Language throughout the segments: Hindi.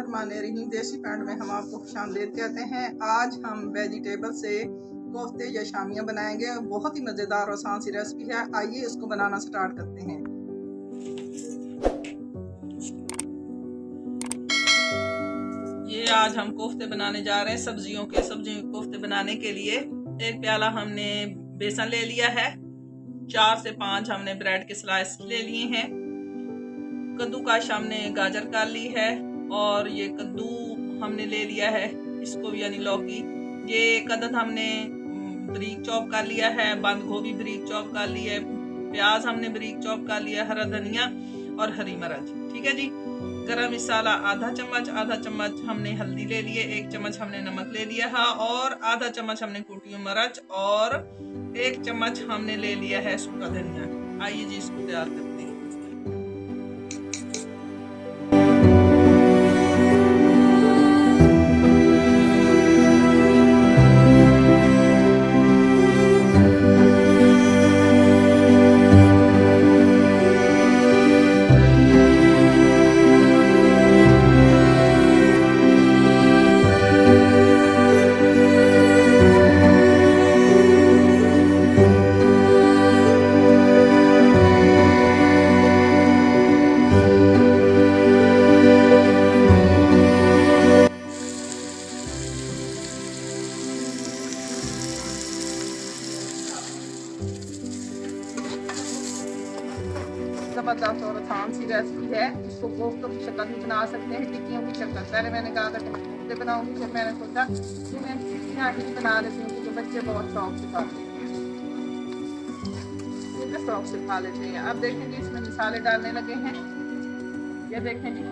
बिस्मिल्लाहिर्रहमानिर्रहीम। देसी पैंट में हम आपको खुशामदीद कहते हैं। आज हम वेजिटेबल से कोफ्ते या शामियाँ बनाएंगे। बहुत ही मज़ेदार और आसान सी रेसिपी है। आइए इसको बनाना स्टार्ट करते हैं। ये आज हम कोफ्ते बनाने जा रहे हैं। सब्जियों के कोफ्ते बनाने के लिए एक प्याला हमने बेसन ले लिया है। 4 से 5 हमने ब्रेड के स्लाइस ले लिए हैं। कद्दूकश हमने गाजर काट ली है और ये कद्दू हमने ले लिया है, इसको यानी लौकी। ये कद्दू हमने बारीक चॉप कर लिया है। बंद गोभी बारीक चॉप कर ली है। प्याज हमने बारीक चॉप कर लिया, हरा धनिया और हरी मिर्च। ठीक है जी। गरम मसाला आधा चम्मच हमने हल्दी ले लिए, 1 चम्मच हमने नमक ले लिया है और आधा चम्मच हमने कुटी हुई मिर्च और 1 चम्मच हमने ले लिया है सूखा धनिया। आइए जी इसको तैयार करते हैं। ज़बरदस्त और आसान सी रेसिपी है। इसको कोफ्तों की शक्ल भी बना सकते हैं, टिक्कियों की शक्ल। पहले मैंने कहा था कोफ्ते बनाऊंगी, फिर मैंने सोचा कि मैं टिक्कियाँ ही बना देती हूँ क्योंकि बच्चे बहुत शौक से खाते हैं, शौक से खा लेते हैं। अब देखेंगे इसमें मसाले डालने लगे हैं। ये देखें जी,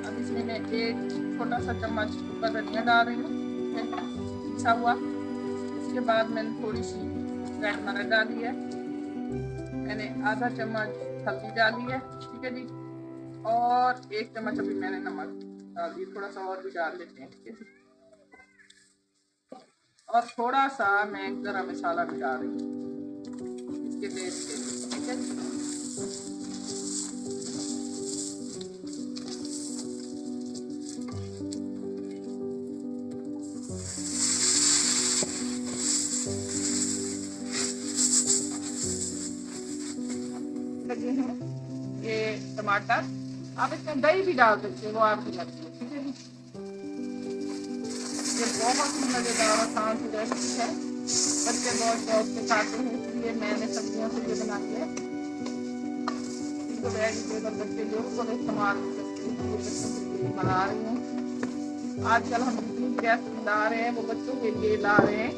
अब इसमें मैं 1 छोटा सा चम्मच सूखा धनिया डाल रही हूँ पिसा हुआ। इसके बाद मैंने थोड़ी सी रेड मिर्च डाली है। मैंने आधा चम्मच हल्दी डाली है। ठीक है जी। और 1 चम्मच अभी मैंने नमक डाल दिया, थोड़ा सा और भी डाल लेते हैं। ठीक है जी। और थोड़ा सा मैं गरम मसाला भी डाल रही हूँ इसके टेस्ट के लिए। ठीक है जी। लगे हैं ये टमाटर, आप इसमें दही भी डाल सकते हैं, वो आपकी मर्जी है। ठीक है जी। ये बहुत ही मज़ेदार आसान सी रेसिपी है। बच्चे बहुत शौक से खाते हैं, इसलिए मैंने सब्जियों से ये बनाई है। इनको वेजिटेबल बच्चे जो उसको इस्तेमाल बना रही हूँ। आजकल हम जितनी रेसिपी ला रहे हैं वो बच्चों के लिए ला रहे हैं।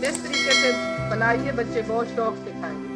इस तरीके से बनाइए, बच्चे बहुत शौक से खाएंगे।